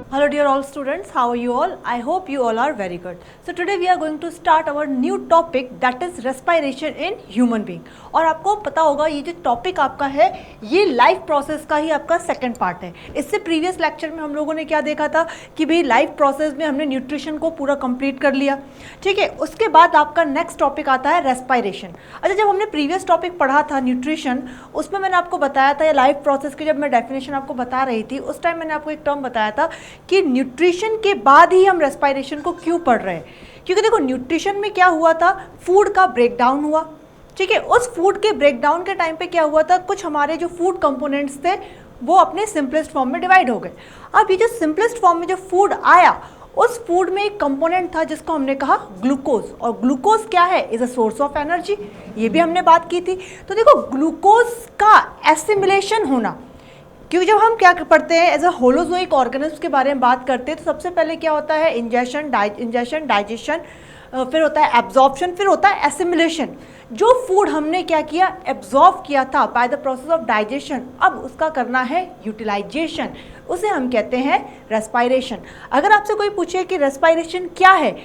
Hello dear all students, how are you all? I hope you all are very good. So today we are going to start our new topic that is respiration in human being. और आपको पता होगा ये जो topic आपका है ये life process का ही आपका सेकंड पार्ट है। इससे प्रीवियस लेक्चर में हम लोगों ने क्या देखा था कि भाई लाइफ प्रोसेस में हमने न्यूट्रिशन को पूरा कंप्लीट कर लिया, ठीक है। उसके बाद आपका नेक्स्ट टॉपिक आता है रेस्पायरेशन। अच्छा, जब हमने प्रीवियस टॉपिक पढ़ा था न्यूट्रिशन, उसमें मैंने आपको बताया था या लाइफ प्रोसेस की जब मैं डेफिनेशन आपको बता रही थी उस टाइम मैंने आपको एक टर्म बताया था कि न्यूट्रिशन के बाद ही हम रेस्पायरेशन को क्यों पढ़ रहे हैं। क्योंकि देखो न्यूट्रिशन में क्या हुआ था, फूड का ब्रेकडाउन हुआ, ठीक है। उस फूड के ब्रेकडाउन के टाइम पे क्या हुआ था, कुछ हमारे जो फूड कंपोनेंट्स थे वो अपने सिंपलेस्ट फॉर्म में डिवाइड हो गए। अब ये जो सिंपलेस्ट फॉर्म में जो फूड आया उस फूड में एक कंपोनेंट था जिसको हमने कहा ग्लूकोज, और ग्लूकोज क्या है, is a source of energy, ये भी हमने बात की थी। तो देखो ग्लूकोज का एसिमिलेशन होना, क्योंकि जब हम क्या पढ़ते हैं एज अ होलोजोइक ऑर्गेनिज्म के बारे में बात करते हैं तो सबसे पहले क्या होता है, इंजेशन, डाइजेशन, फिर होता है एब्जॉर्प्शन, फिर होता है एसिमिलेशन। जो फूड हमने क्या किया, एब्जॉर्ब किया था by the process of digestion, अब उसका करना है यूटिलाइजेशन, उसे हम कहते हैं रेस्पायरेशन। अगर आपसे कोई पूछे कि रेस्पायरेशन क्या है,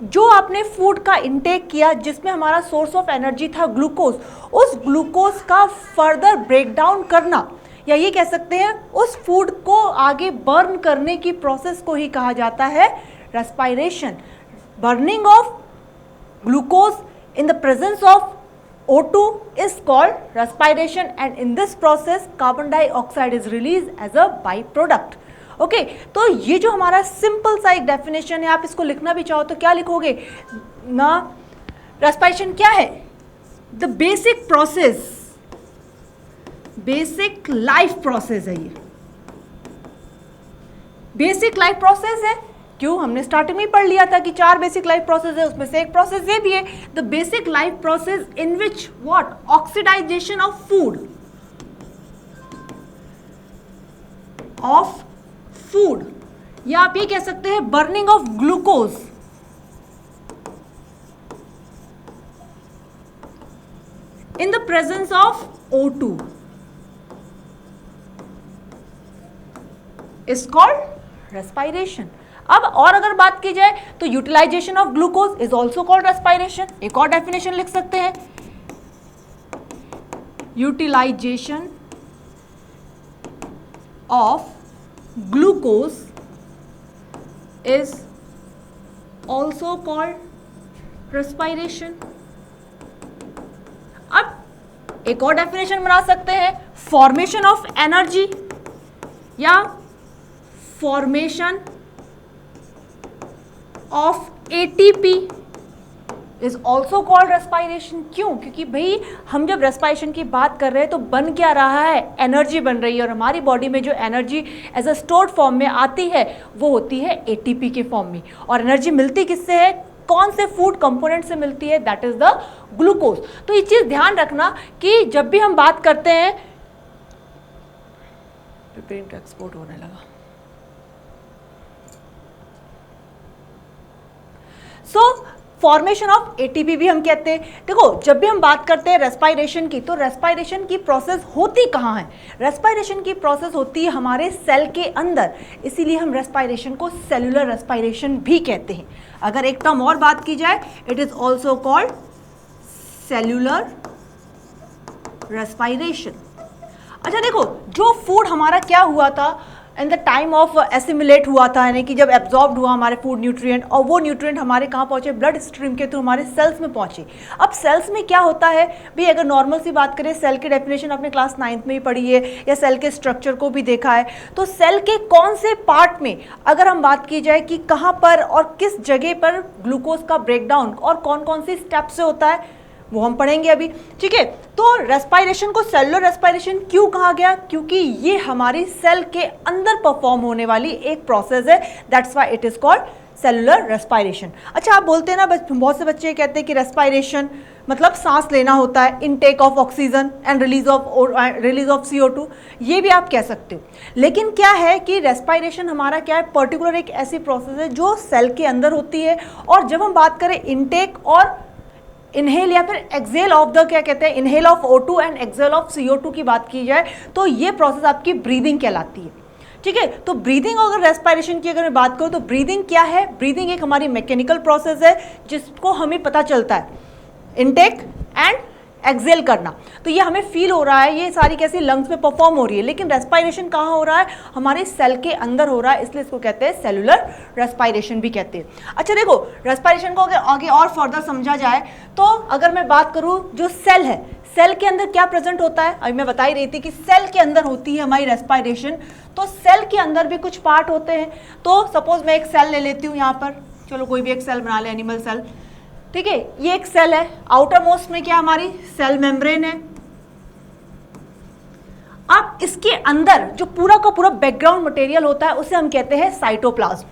जो आपने फूड का इंटेक किया जिसमें हमारा सोर्स ऑफ एनर्जी था ग्लूकोज, उस ग्लूकोज का फर्दर ब्रेकडाउन करना, या ये कह सकते हैं उस फूड को आगे बर्न करने की प्रोसेस को ही कहा जाता है respiration. Burning of glucose in the presence of O2 is called respiration, and in this process carbon dioxide is released as a byproduct. Okay, तो ये जो हमारा सिंपल सा एक डेफिनेशन है, आप इसको लिखना भी चाहो तो क्या लिखोगे ना, रेस्पिरेशन क्या है, the basic process, basic life process है, ये बेसिक लाइफ प्रोसेस है। क्यों, हमने स्टार्टिंग में पढ़ लिया था कि 4 बेसिक लाइफ प्रोसेस है, उसमें से एक प्रोसेस ये भी है, the basic life process in which what, oxidisation of food, या आप ये कह सकते हैं burning of glucose in the presence of O2 is called respiration. अब और अगर बात की जाए तो utilisation of glucose is also called respiration. एक और डेफिनेशन लिख सकते हैं, utilisation of glucose is also called respiration. अब एक और डेफिनेशन बना सकते हैं, फॉर्मेशन ऑफ एनर्जी या formation of ATP is also called respiration. क्यों, क्योंकि भाई हम जब रेस्पायरेशन की बात कर रहे हैं तो बन क्या रहा है, एनर्जी बन रही है, और हमारी बॉडी में जो energy as a stored form में आती है वो होती है ATP के फॉर्म में। और एनर्जी मिलती किससे है, कौन से फूड कंपोनेंट से मिलती है, दैट इज द ग्लूकोज। तो ये चीज ध्यान रखना कि जब भी हम बात करते हैं, प्रिंट एक्सपोर्ट होने लगा, सो फॉर्मेशन ऑफ ATP भी हम कहते हैं। देखो जब भी हम बात करते हैं रेस्पायरेशन की, तो रेस्पायरेशन की प्रोसेस होती कहाँ है, रेस्पायरेशन की प्रोसेस होती है हमारे सेल के अंदर, इसीलिए हम रेस्पायरेशन को सेलुलर रेस्पायरेशन भी कहते हैं। अगर एक टर्म और बात की जाए, it is also called cellular respiration. अच्छा देखो, जो फूड हमारा क्या हुआ था and the time of assimilate हुआ था, यानी कि जब एब्जॉर्ब्ड हुआ हमारे फूड न्यूट्रिएंट, और वो न्यूट्रिएंट हमारे कहाँ पहुँचे, ब्लड स्ट्रीम के थ्रू हमारे सेल्स में पहुँचे। अब सेल्स में क्या होता है भाई, अगर नॉर्मल सी बात करें, सेल की डेफिनेशन आपने क्लास 9th में ही पढ़ी है, या सेल के स्ट्रक्चर को भी देखा है, तो सेल के कौन से पार्ट में अगर हम बात की जाए कि कहाँ पर और किस जगह पर ग्लूकोज का ब्रेकडाउन और कौन कौन सी स्टेप से होता है वो हम पढ़ेंगे अभी, ठीक है। तो रेस्पायरेशन को सेलुलर रेस्पायरेशन क्यों कहा गया, क्योंकि ये हमारी सेल के अंदर परफॉर्म होने वाली एक प्रोसेस है, that's why it is called cellular respiration. अच्छा, आप बोलते हैं ना, बहुत से बच्चे कहते हैं कि रेस्पायरेशन मतलब सांस लेना होता है, intake of oxygen and release of CO2, ये भी आप कह सकते हो। लेकिन क्या है कि रेस्पायरेशन हमारा क्या है, पर्टिकुलर एक ऐसी प्रोसेस है जो सेल के अंदर होती है, और जब हम बात करें इनटेक और इनहेल या फिर एक्सेल ऑफ द, क्या कहते हैं, inhale of O2 and exhale of CO2 की बात की जाए, तो ये प्रोसेस आपकी ब्रीदिंग कहलाती है, ठीक है। तो ब्रीदिंग, अगर रेस्पिरेशन की अगर मैं बात करूं तो ब्रीदिंग क्या है? ब्रीदिंग एक हमारी मैकेनिकल प्रोसेस है जिसको हमें पता चलता है इनटेक एंड एक्सेल करना। तो ये हमें फील हो रहा है, ये सारी कैसी लंग्स में परफॉर्म हो रही है, लेकिन रेस्पिरेशन कहाँ हो रहा है? हमारे सेल के अंदर हो रहा है, इसलिए इसको कहते हैं सेलुलर रेस्पिरेशन भी कहते हैं। अच्छा देखो, रेस्पिरेशन को अगर आगे और फर्दर समझा जाए तो अगर मैं बात करूँ जो सेल है, सेल के अंदर क्या प्रेजेंट होता है? अभी मैं बता ही रही थी कि सेल के अंदर होती है हमारी रेस्पिरेशन। तो सेल के अंदर भी कुछ पार्ट होते हैं। तो सपोज मैं एक सेल ले लेती हूँ यहाँ पर, चलो कोई भी एक सेल बना ले, एनिमल सेल, ठीक है। ये एक सेल है, आउटर मोस्ट में क्या हमारी सेल मेम्ब्रेन है। अब इसके अंदर जो पूरा का पूरा बैकग्राउंड मटेरियल होता है उसे हम कहते हैं साइटोप्लाज्म,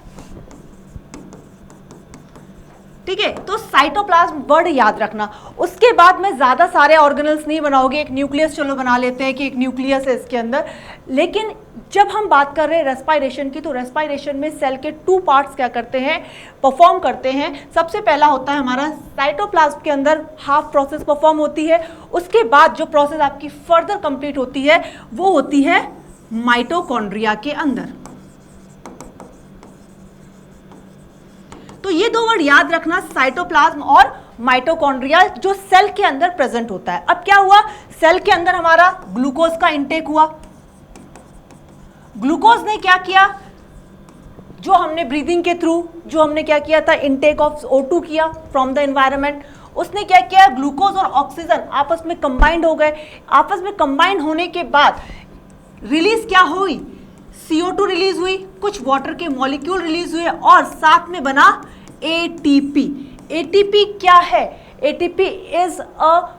ठीक है। तो साइटोप्लाज्म वर्ड याद रखना। उसके बाद में ज्यादा सारे ऑर्गेनल्स नहीं बनाओगे, एक न्यूक्लियस चलो बना लेते हैं कि एक न्यूक्लियस है इसके अंदर। लेकिन जब हम बात कर रहे हैं रेस्पिरेशन की, तो रेस्पिरेशन में सेल के 2 पार्ट्स क्या करते हैं, परफॉर्म करते हैं। सबसे पहला होता है हमारा साइटोप्लाज्म के अंदर हाफ प्रोसेस परफॉर्म होती है। उसके बाद जो प्रोसेस आपकी फर्दर कंप्लीट होती है वो होती है माइटोकॉन्ड्रिया के अंदर। तो ये 2 वर्ड याद रखना, साइटोप्लाज्म और माइटोकॉन्ड्रिया, जो सेल के अंदर प्रेजेंट होता है। अब क्या हुआ, सेल के अंदर हमारा ग्लूकोज का इंटेक हुआ। ग्लूकोज ने क्या किया, जो हमने ब्रीदिंग के थ्रू जो हमने क्या किया था, इनटेक ऑफ O2 किया फ्रॉम द एनवायरनमेंट, उसने क्या किया, ग्लूकोज और ऑक्सीजन आपस में कंबाइंड हो गए। आपस में कंबाइंड होने के बाद रिलीज क्या हुई, CO2 रिलीज हुई, कुछ वाटर के मॉलिक्यूल रिलीज हुए और साथ में बना ATP। ATP क्या है, ATP is a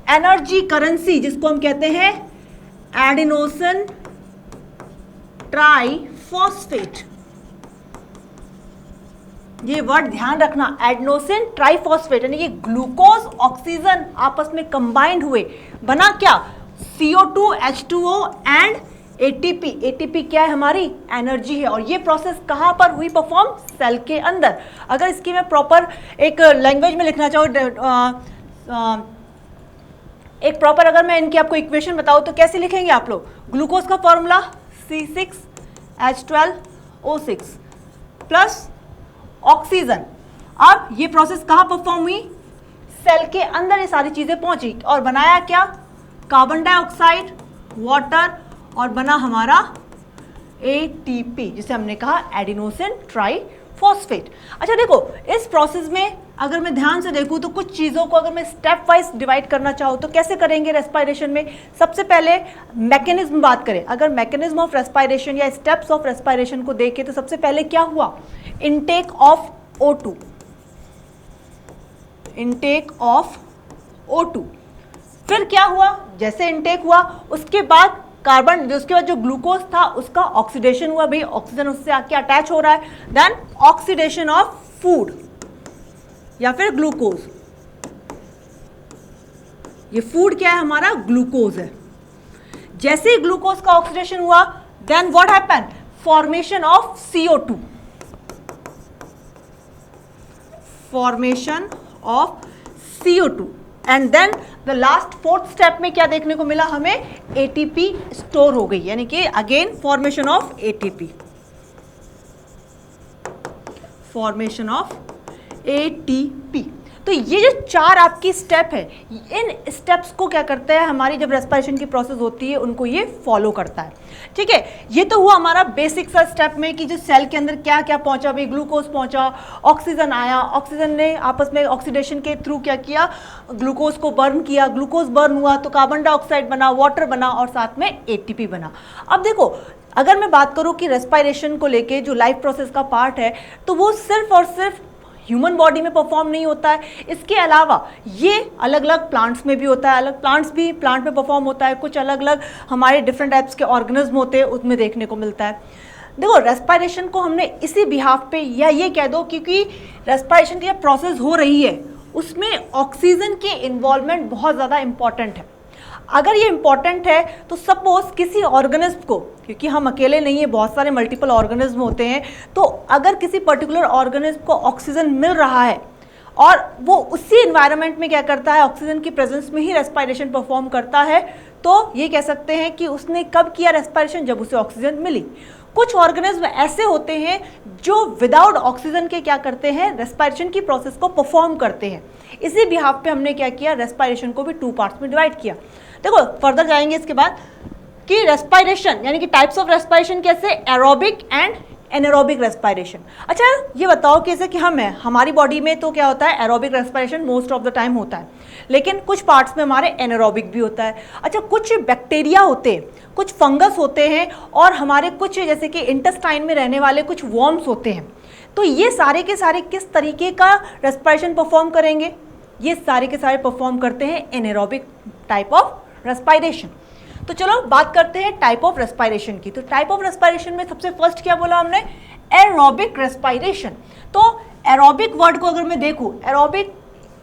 energy currency, जिसको हम कहते हैं एडिनोसिन ट्राइफॉस्फेट। ये वर्ड ध्यान रखना, एडिनोसिन ट्राइफॉस्फेट, यानी कि ग्लूकोज ऑक्सीजन आपस में कंबाइंड हुए, बना क्या, CO2 H2O and ATP। ATP क्या है, हमारी एनर्जी है। और ये प्रोसेस कहां पर हुई परफॉर्म, सेल के अंदर। अगर इसकी मैं प्रॉपर एक लैंग्वेज में लिखना चाहूँ, एक प्रॉपर अगर मैं इनकी आपको इक्वेशन बताऊं तो कैसे लिखेंगे आप लोग, ग्लूकोज का फॉर्मूला C6H12O6 प्लस ऑक्सीजन। अब ये प्रोसेस कहां परफॉर्म हुई, सेल के अंदर ये सारी चीजें पहुंची और बनाया क्या, कार्बन डाइऑक्साइड, वाटर और बना हमारा ATP, जिसे हमने कहा एडिनोसिन ट्राइफॉस्फेट। अच्छा देखो, इस प्रोसेस में अगर मैं ध्यान से देखूं तो कुछ चीज़ों को अगर मैं स्टेप वाइज डिवाइड करना चाहूँ तो कैसे करेंगे रेस्पिरेशन में। सबसे पहले मैकेनिज्म बात करें, अगर मैकेनिज्म ऑफ रेस्पिरेशन या स्टेप्स ऑफ रेस्पिरेशन को देखें तो सबसे पहले क्या हुआ, intake of O2, intake of O2। फिर क्या हुआ, जैसे इनटेक हुआ उसके बाद कार्बन, उसके बाद जो ग्लूकोज था उसका ऑक्सीडेशन हुआ, भाई ऑक्सीजन उससे आके अटैच हो रहा है। देन ऑक्सीडेशन ऑफ फूड या फिर ग्लूकोज, ये फूड क्या है हमारा, ग्लूकोज है। जैसे ही ग्लूकोज का ऑक्सीडेशन हुआ, then what happen, formation of CO2, formation of CO2 and then the last 4th step में क्या देखने को मिला हमें, ATP स्टोर हो गई, यानी कि again formation of ATP, formation of ATP। तो ये जो 4 आपकी स्टेप है, इन स्टेप्स को क्या करता है, हमारी जब रेस्पिरेशन की प्रोसेस होती है उनको ये फॉलो करता है, ठीक है। ये तो हुआ हमारा बेसिक सा स्टेप में कि जो सेल के अंदर क्या क्या पहुंचा, भाई ग्लूकोज पहुंचा, ऑक्सीजन आया, ऑक्सीजन ने आपस में ऑक्सीडेशन के थ्रू क्या किया, ग्लूकोज को बर्न किया, ग्लूकोज बर्न हुआ तो कार्बन डाइऑक्साइड बना, वाटर बना और साथ में ATP बना। अब देखो, अगर मैं बात करूँ कि रेस्पिरेशन को लेके जो लाइफ प्रोसेस का पार्ट है तो वो सिर्फ और सिर्फ ह्यूमन बॉडी में परफॉर्म नहीं होता है, इसके अलावा ये अलग अलग प्लांट्स में भी होता है, अलग प्लांट में परफॉर्म होता है, कुछ अलग अलग हमारे डिफरेंट टाइप्स के ऑर्गेनिज्म होते हैं उसमें देखने को मिलता है। देखो, रेस्पिरेशन को हमने इसी बिहाफ पे, या ये कह दो क्योंकि रेस्पिरेशन की जब प्रोसेस हो रही है उसमें ऑक्सीजन की इन्वॉल्वमेंट बहुत ज़्यादा इंपॉर्टेंट है। अगर ये इंपॉर्टेंट है तो सपोज किसी ऑर्गेनिज्म को, क्योंकि हम अकेले नहीं है, बहुत सारे मल्टीपल ऑर्गेनिज्म होते हैं, तो अगर किसी पर्टिकुलर ऑर्गेनिज्म को ऑक्सीजन मिल रहा है और वो उसी एनवायरनमेंट में क्या करता है, ऑक्सीजन की प्रेजेंस में ही रेस्पिरेशन परफॉर्म करता है, तो ये कह सकते हैं कि उसने कब किया रेस्पिरेशन, जब उसे ऑक्सीजन मिली। कुछ ऑर्गेनिज्म ऐसे होते हैं जो विदाउट ऑक्सीजन के क्या करते हैं, रेस्पिरेशन की प्रोसेस को परफॉर्म करते हैं। इसी बिहाफ पे हमने क्या किया, रेस्पिरेशन को भी 2 पार्ट्स में डिवाइड किया। देखो फर्दर जाएंगे इसके बाद कि रेस्पिरेशन यानी कि टाइप्स ऑफ रेस्पिरेशन कैसे, एरोबिक एंड एनारोबिक रेस्पिरेशन। अच्छा ये बताओ कैसे कि हमारी बॉडी में तो क्या होता है, aerobic respiration most of the time होता है, लेकिन कुछ पार्ट्स में हमारे एनारोबिक भी होता है। अच्छा कुछ बैक्टीरिया होते हैं, कुछ फंगस होते हैं और हमारे कुछ जैसे कि इंटेस्टाइन में रहने वाले कुछ वर्म्स होते हैं। तो ये सारे के सारे किस तरीके का रेस्पिरेशन परफॉर्म करेंगे, ये सारे के सारे परफॉर्म करते हैं एनारोबिक टाइप ऑफ रेस्पिरेशन। तो चलो बात करते हैं टाइप ऑफ रेस्पिरेशन की। तो टाइप ऑफ रेस्पिरेशन में सबसे फर्स्ट क्या बोला हमने, एरोबिक रेस्पिरेशन। तो एरोबिक वर्ड को अगर मैं देखूं, एरोबिक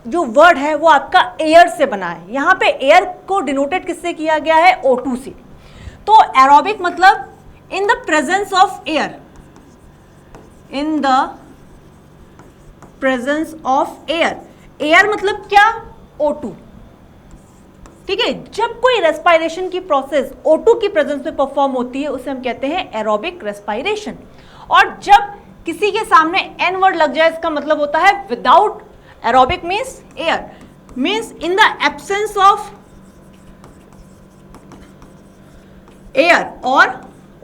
जो वर्ड है वो आपका एयर से बना है। यहाँ पे एयर को डिनोटेड किससे किया गया है, O2 से। तो एरोबिक मतलब इन the presence of air, in the presence of air. Air मतलब क्या, O2। ठीक है, जब कोई रेस्पिरेशन की प्रोसेस O2 की प्रेजेंस में परफॉर्म होती है उसे हम कहते हैं एरोबिक रेस्पिरेशन। और जब किसी के सामने एन वर्ड लग जाए इसका मतलब होता है without, aerobic means air, means in the absence of air और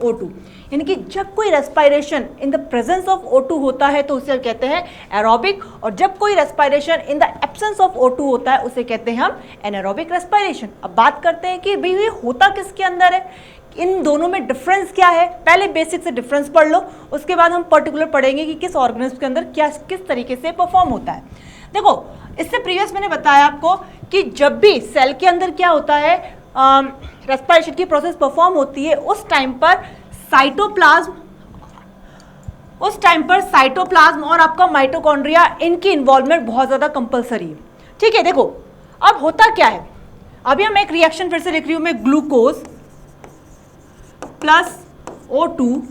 O2। यानी कि जब कोई respiration in the presence of O2 होता है तो उसे कहते हैं एरोबिक, और जब कोई respiration in the absence of O2 होता है उसे कहते हैं हम एनारोबिक रेस्पिरेशन। अब बात करते हैं कि भाई ये होता किसके अंदर है, इन दोनों में डिफरेंस क्या है। पहले बेसिक से डिफरेंस पढ़ लो, उसके बाद हम पर्टिकुलर पढ़ेंगे कि किस ऑर्गेनिज्म के अंदर क्या किस तरीके से परफॉर्म होता है। देखो इससे प्रीवियस मैंने बताया आपको कि जब भी सेल के अंदर क्या होता है, रेस्पिरेशन की प्रोसेस परफॉर्म होती है, उस टाइम पर साइटोप्लाज्म और आपका माइटोकॉन्ड्रिया, इनकी इन्वॉल्वमेंट बहुत ज़्यादा कंपलसरी है। ठीक है, देखो अब होता क्या है, अभी हम एक रिएक्शन फिर से लिख रही हूं मैं, ग्लूकोज प्लस O2,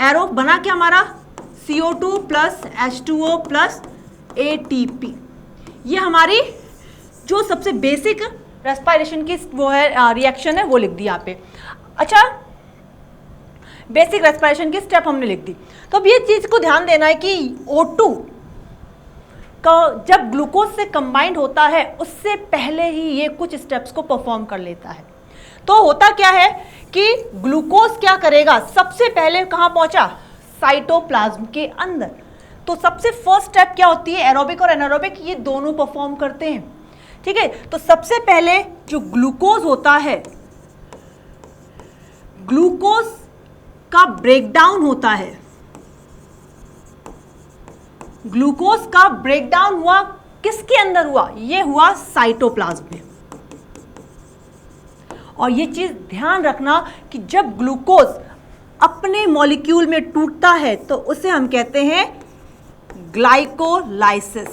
एरो बना क्या हमारा, CO2 plus H2O plus ATP। ये हमारी जो सबसे बेसिक रेस्पिरेशन की वो है रिएक्शन है, वो लिख दी यहाँ पे। अच्छा बेसिक रेस्पिरेशन की स्टेप हमने लिख दी। तो अब ये चीज को ध्यान देना है कि O2 का जब ग्लूकोज से कंबाइंड होता है उससे पहले ही ये कुछ स्टेप्स को परफॉर्म कर लेता है। तो होता क्या है कि ग्लूकोज क्या करेगा, सबसे पहले कहाँ पहुंचा, साइटोप्लाज्म के अंदर। तो सबसे फर्स्ट स्टेप क्या होती है, एरोबिक और एनारोबिक ये दोनों परफॉर्म करते हैं। ठीक है, तो सबसे पहले जो ग्लूकोज होता है, ग्लूकोज का ब्रेकडाउन होता है, ग्लूकोज का ब्रेकडाउन हुआ किसके अंदर हुआ, ये हुआ साइटोप्लाज्म में। और ये चीज ध्यान रखना कि जब ग्लूकोज अपने मॉलिक्यूल में टूटता है तो उसे हम कहते हैं ग्लाइकोलाइसिस।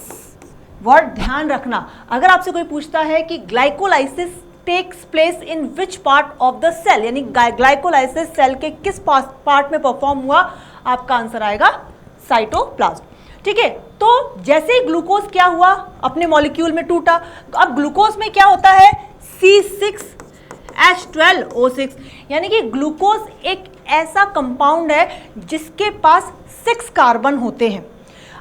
वर्ड ध्यान रखना, अगर आपसे कोई पूछता है कि glycolysis takes place in which part of the cell, यानी ग्लाइकोलाइसिस सेल के किस पार्ट में परफॉर्म हुआ, आपका आंसर आएगा साइटोप्लाज्म। ठीक है, तो जैसे ही ग्लूकोज क्या हुआ, अपने मॉलिक्यूल में टूटा, अब ग्लूकोज में क्या होता है, C6H12O6, यानी कि ग्लूकोज एक ऐसा कंपाउंड है जिसके पास 6 कार्बन होते हैं।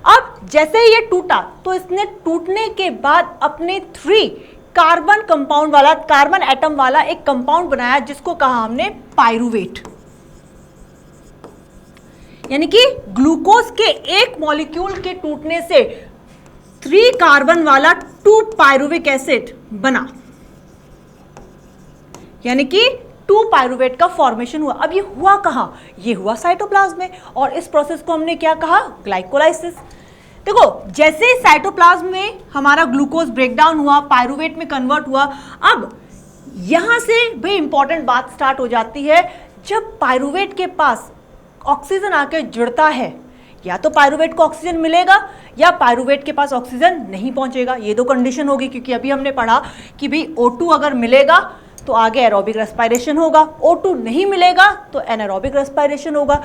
अब जैसे ही ये टूटा तो इसने टूटने के बाद अपने 3 कार्बन कंपाउंड वाला, कार्बन एटम वाला एक कंपाउंड बनाया जिसको कहा हमने पाइरूवेट। यानी कि ग्लूकोज के एक मॉलिक्यूल के टूटने से 3 कार्बन वाला 2 पाइरूविक एसिड बना, यानी कि 2 पाइरूवेट का फॉर्मेशन हुआ। अब ये हुआ कहां, ये हुआ साइटोप्लाज्म में, और इस प्रोसेस को हमने क्या कहा, ग्लाइकोलाइसिस। देखो जैसे ही साइटोप्लाज्म में हमारा ग्लूकोज ब्रेकडाउन हुआ, पाइरूवेट में कन्वर्ट हुआ, अब यहां से भाई इंपॉर्टेंट बात स्टार्ट हो जाती है। जब पाइरूवेट के पास ऑक्सीजन आके जुड़ता है, या तो पाइरूवेट को ऑक्सीजन मिलेगा या पाइरूवेट के पास ऑक्सीजन नहीं पहुंचेगा, ये 2 कंडीशन होगी। क्योंकि अभी हमने पढ़ा कि भाई O2 अगर मिलेगा तो आगे एरोबिक रेस्पिरेशन होगा, O2 नहीं मिलेगा तो एनारोबिक रेस्पिरेशन होगा।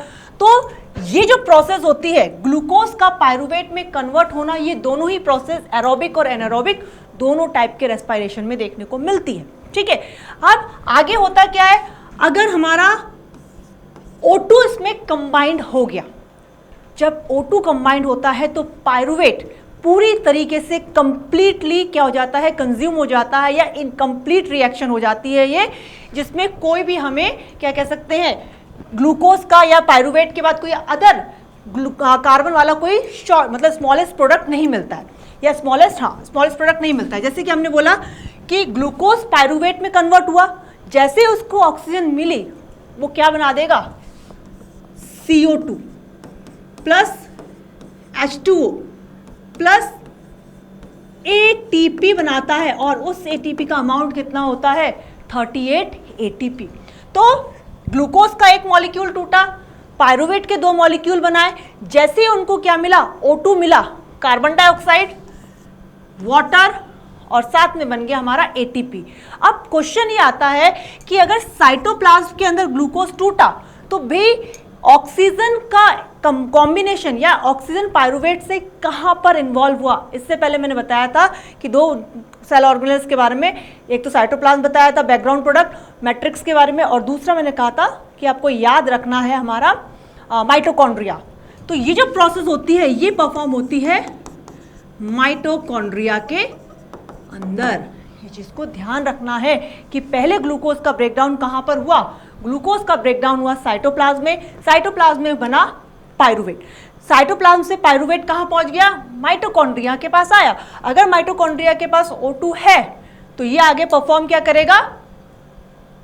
तो ये जो प्रोसेस होती है ग्लूकोज का पाइरूवेट में कन्वर्ट होना, ये दोनों ही प्रोसेस एरोबिक और एनारोबिक दोनों टाइप के रेस्पिरेशन में देखने को मिलती है। ठीक है, अब आगे होता क्या है, अगर हमारा O2 इसमें कंबाइंड हो गया। जब O2 कंबाइंड होता है तो पायरुवेट पूरी तरीके से कंप्लीटली क्या हो जाता है, कंज्यूम हो जाता है, या इनकम्प्लीट रिएक्शन हो जाती है ये, जिसमें कोई भी हमें क्या कह सकते हैं, ग्लूकोज का या पायरुवेट के बाद कोई अदर कार्बन वाला कोई शॉर्ट मतलब स्मॉलेस्ट प्रोडक्ट नहीं मिलता है, या स्मॉलेस्ट प्रोडक्ट नहीं मिलता है। जैसे कि हमने बोला कि ग्लूकोज पायरुवेट में कन्वर्ट हुआ, जैसे उसको ऑक्सीजन मिली वो क्या बना देगा, CO2 plus H2O plus ATP बनाता है, और उस ATP का अमाउंट कितना होता है, 38 ATP। तो ग्लूकोज का एक मॉलिक्यूल टूटा, पायरुवेट के 2 मॉलिक्यूल बनाए, जैसे ही उनको क्या मिला, O2 मिला, कार्बन डाइऑक्साइड, वाटर, और साथ में बन गया हमारा ATP। अब क्वेश्चन ये आता है कि अगर साइटोप्लाज्म के अंदर ग्लूकोज टूटा तो भी ऑक्सीजन का कॉम्बिनेशन या ऑक्सीजन पायरुवेट से कहाँ पर इन्वॉल्व हुआ। इससे पहले मैंने बताया था कि 2 सेल ऑर्गेनेल्स के बारे में, एक तो साइटोप्लाज्म बताया था बैकग्राउंड प्रोडक्ट मैट्रिक्स के बारे में, और दूसरा मैंने कहा था कि आपको याद रखना है हमारा माइटोकॉन्ड्रिया। तो ये जो प्रोसेस होती है ये परफॉर्म होती है माइटोकॉन्ड्रिया के अंदर। ये चीज को ध्यान रखना है कि पहले ग्लूकोज का ब्रेकडाउन कहाँ पर हुआ, ग्लूकोज का ब्रेकडाउन हुआ साइटोप्लाज्म में, साइटोप्लाज्म में बना पायरुवेट, साइटोप्लाज्म से पायरुवेट कहाँ पहुंच गया, माइटोकॉन्ड्रिया के पास आया। अगर माइटोकॉन्ड्रिया के पास O2 है तो ये आगे परफॉर्म क्या करेगा,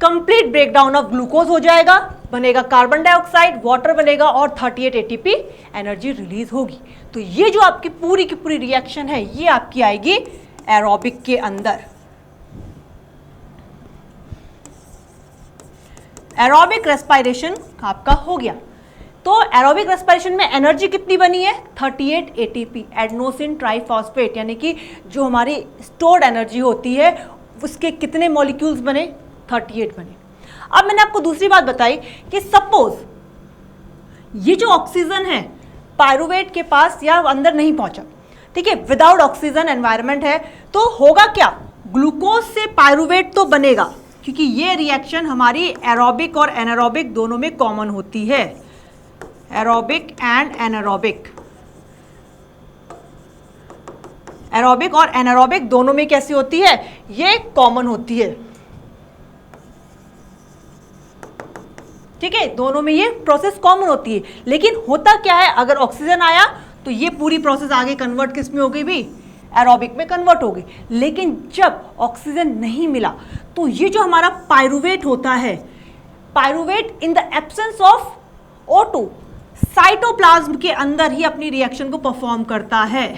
कंप्लीट ब्रेकडाउन ऑफ ग्लूकोज हो जाएगा, बनेगा कार्बन डाइऑक्साइड, वाटर बनेगा, और 38 ATP एनर्जी रिलीज होगी। तो ये जो आपकी पूरी की पूरी रिएक्शन है ये आपकी आएगी एरोबिक के अंदर। एरोबिक रेस्पिरेशन आपका हो गया। तो एरोबिक रेस्पिरेशन में एनर्जी कितनी बनी है, 38 ATP, एडेनोसिन ट्राइफॉस्फेट, यानी कि जो हमारी स्टोर्ड एनर्जी होती है उसके कितने मॉलिक्यूल्स बने, 38 बने। अब मैंने आपको दूसरी बात बताई कि सपोज ये जो ऑक्सीजन है पायरुवेट के पास या अंदर नहीं पहुंचा, ठीक है, विदाउट ऑक्सीजन एनवायरनमेंट है, तो होगा क्या, ग्लूकोज से पायरुवेट तो बनेगा, क्योंकि ये रिएक्शन हमारी एरोबिक और एनारोबिक दोनों में कॉमन होती है, एरोबिक एंड एनारोबिक, एरोबिक और एनारोबिक दोनों में कैसी होती है, ये कॉमन होती है, ठीक है, दोनों में ये प्रोसेस कॉमन होती है। लेकिन होता क्या है, अगर ऑक्सीजन आया तो ये पूरी प्रोसेस आगे कन्वर्ट किस में हो गई भी, एरोबिक में कन्वर्ट हो गई। लेकिन जब ऑक्सीजन नहीं मिला तो ये जो हमारा पायरुवेट होता है, pyruvate in the absence of O2 cytoplasm के अंदर ही अपनी रिएक्शन को परफॉर्म करता है।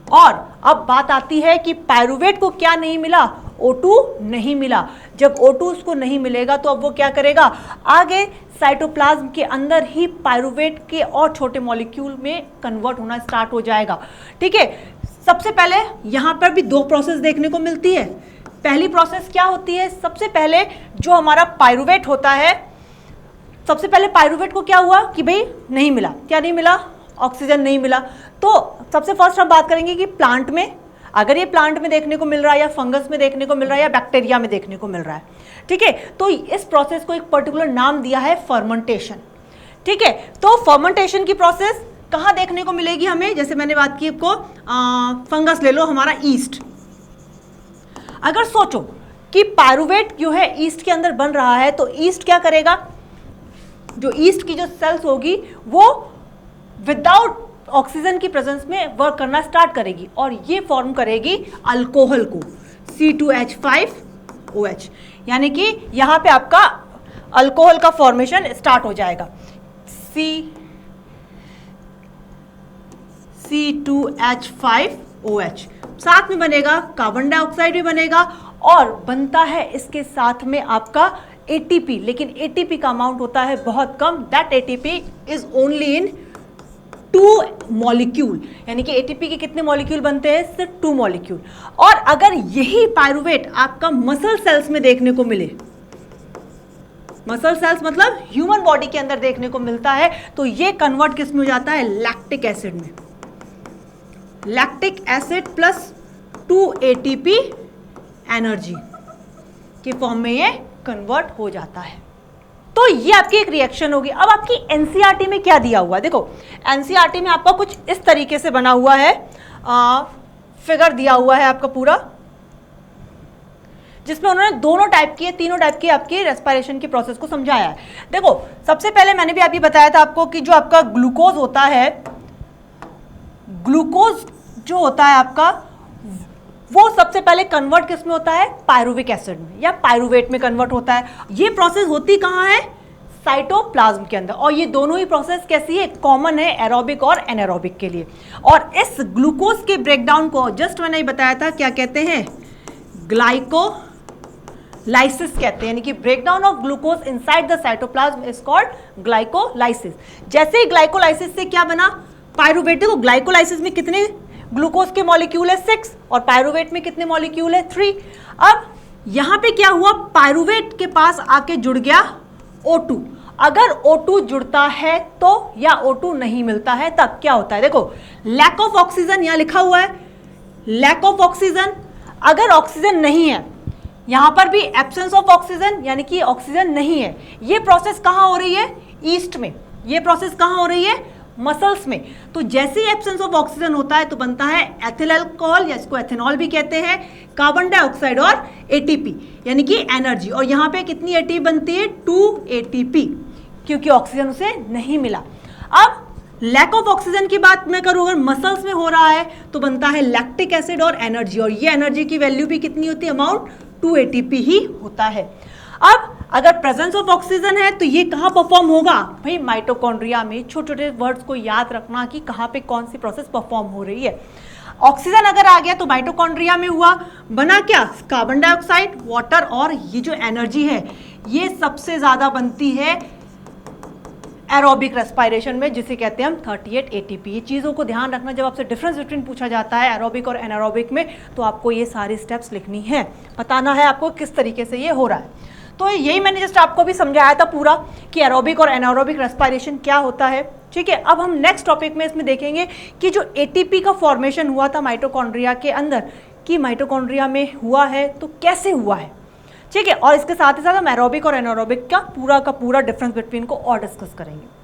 और अब बात आती है कि पायरुवेट को क्या नहीं मिला, O2 नहीं मिला। जब O2 उसको नहीं मिलेगा तो अब वो क्या करेगा, आगे साइटोप्लाज्म के अंदर ही पायरुवेट के और छोटे मॉलिक्यूल में कन्वर्ट होना स्टार्ट हो जाएगा, ठीक है। सबसे पहले यहाँ पर भी 2 प्रोसेस देखने को मिलती है। पहली प्रोसेस क्या होती है, सबसे पहले जो हमारा पायरुवेट होता है, सबसे पहले पायरुवेट को क्या हुआ कि भाई नहीं मिला, क्या नहीं मिला, ऑक्सीजन नहीं मिला। तो सबसे फर्स्ट हम बात करेंगे कि प्लांट में, अगर ये प्लांट में देखने को मिल रहा है या फंगस में देखने को मिल रहा है या बैक्टीरिया में देखने को मिल रहा है, ठीक है, तो इस प्रोसेस को एक पर्टिकुलर नाम दिया है फर्मेंटेशन, ठीक है। तो फर्मेंटेशन की प्रोसेस कहाँ देखने को मिलेगी हमें, जैसे मैंने बात की आपको, फंगस ले लो, हमारा ईस्ट। अगर सोचो कि पायरुवेट जो है ईस्ट के अंदर बन रहा है, तो ईस्ट क्या करेगा, जो ईस्ट की जो सेल्स होगी वो विदाउट ऑक्सीजन की प्रेजेंस में वर्क करना स्टार्ट करेगी और ये फॉर्म करेगी अल्कोहल को, C2H5OH, यानी कि यहाँ पे आपका अल्कोहल का फॉर्मेशन स्टार्ट हो जाएगा, C2H5OH। साथ में बनेगा कार्बन डाइऑक्साइड भी बनेगा और बनता है इसके साथ में आपका ATP, लेकिन ATP का अमाउंट होता है बहुत कम, that ATP is only in 2 molecule, यानी कि ATP के कितने मॉलिक्यूल बनते हैं, सिर्फ 2 मॉलिक्यूल। और अगर यही पायरुवेट आपका मसल सेल्स में देखने को मिले, मसल सेल्स मतलब ह्यूमन बॉडी के अंदर देखने को मिलता है, तो ये कन्वर्ट किस में हो जाता है, लैक्टिक एसिड में, lactic acid plus 2 ATP energy के फॉर्म में ये कन्वर्ट हो जाता है। तो ये आपकी एक रिएक्शन होगी। अब आपकी एनसीईआरटी में क्या दिया हुआ है, देखो एनसीईआरटी में आपका कुछ इस तरीके से बना हुआ है, फिगर दिया हुआ है आपका पूरा, जिसमें उन्होंने दोनों टाइप की, तीनों टाइप की आपकी रेस्पिरेशन की प्रोसेस को समझाया है। देखो सबसे पहले मैंने भी अभी बताया था आपको कि जो आपका ग्लूकोज होता है, ग्लूकोज जो होता है आपका, वो सबसे पहले कन्वर्ट किस में होता है, पायरुविक एसिड में या पायरुवेट में कन्वर्ट होता है। ये प्रोसेस होती कहाँ है, साइटोप्लाज्म के अंदर। और ये दोनों ही प्रोसेस कैसी है, कॉमन है एरोबिक और एनारोबिक के लिए। और इस ग्लूकोज के ब्रेकडाउन को जस्ट मैंने बताया था क्या कहते हैं, ग्लाइकोलाइसिस कहते हैं, यानी कि breakdown of glucose inside the cytoplasm is called glycolysis. जैसे ही ग्लाइकोलाइसिस से क्या बना, पायरुवेट। देखो ग्लाइकोलाइसिस में कितने ग्लूकोज के मॉलिक्यूल है 6 और पायरुवेट में कितने मॉलिक्यूल है 3। अब यहां पे क्या हुआ, पायरुवेट के पास आके जुड़ गया O2। अगर O2 जुड़ता है तो, या O2 नहीं मिलता है तब क्या होता है, देखो लैक ऑफ ऑक्सीजन यहां लिखा हुआ है, लैक ऑफ ऑक्सीजन। अगर ऑक्सीजन नहीं है, यहां पर भी एब्सेंस ऑफ ऑक्सीजन, यानी कि ऑक्सीजन नहीं है। ये प्रोसेस कहां हो रही है, ईस्ट में। ये प्रोसेस कहां हो रही है, मसल्स में। तो जैसे ही एब्सेंस ऑफ ऑक्सीजन होता है तो बनता है एथिल अल्कोहल, या इसको एथेनॉल भी कहते हैं, कार्बन डाइऑक्साइड और एटीपी, यानी कि एनर्जी। और यहाँ पे कितनी एटीपी बनती है, 2 एटीपी, क्योंकि ऑक्सीजन उसे नहीं मिला। अब लैक ऑफ ऑक्सीजन की बात मैं करूँ, अगर मसल्स में हो रहा है तो बनता है लैक्टिक एसिड और एनर्जी। और ये एनर्जी की वैल्यू भी कितनी होती है, अमाउंट 2 एटीपी ही होता है। अब अगर प्रेजेंस ऑफ ऑक्सीजन है तो ये कहाँ परफॉर्म होगा, भाई माइटोकॉन्ड्रिया में। छोटे छोटे वर्ड्स को याद रखना कि कहाँ पे कौन सी प्रोसेस परफॉर्म हो रही है। ऑक्सीजन अगर आ गया तो माइटोकॉन्ड्रिया में हुआ, बना क्या, कार्बन डाइऑक्साइड, वाटर, और ये जो एनर्जी है ये सबसे ज्यादा बनती है एरोबिक रेस्पिरेशन में, जिसे कहते हैं हम 38 एटीपी। ये चीज़ों को ध्यान रखना, जब आपसे डिफरेंस बिटवीन पूछा जाता है एरोबिक और एनारोबिक में, तो आपको ये सारी स्टेप्स लिखनी है, बताना है आपको किस तरीके से ये हो रहा है। तो यही मैंने जस्ट आपको भी समझाया था पूरा कि एरोबिक और एनारोबिक रेस्पिरेशन क्या होता है। ठीक है, अब हम नेक्स्ट टॉपिक में इसमें देखेंगे कि जो एटीपी का फॉर्मेशन हुआ था माइटोकॉन्ड्रिया के अंदर, कि माइटोकॉन्ड्रिया में हुआ है तो कैसे हुआ है। ठीक है, और इसके साथ ही साथ हम एरोबिक और एनारोबिक का पूरा डिफरेंस बिटवीन को और डिस्कस करेंगे।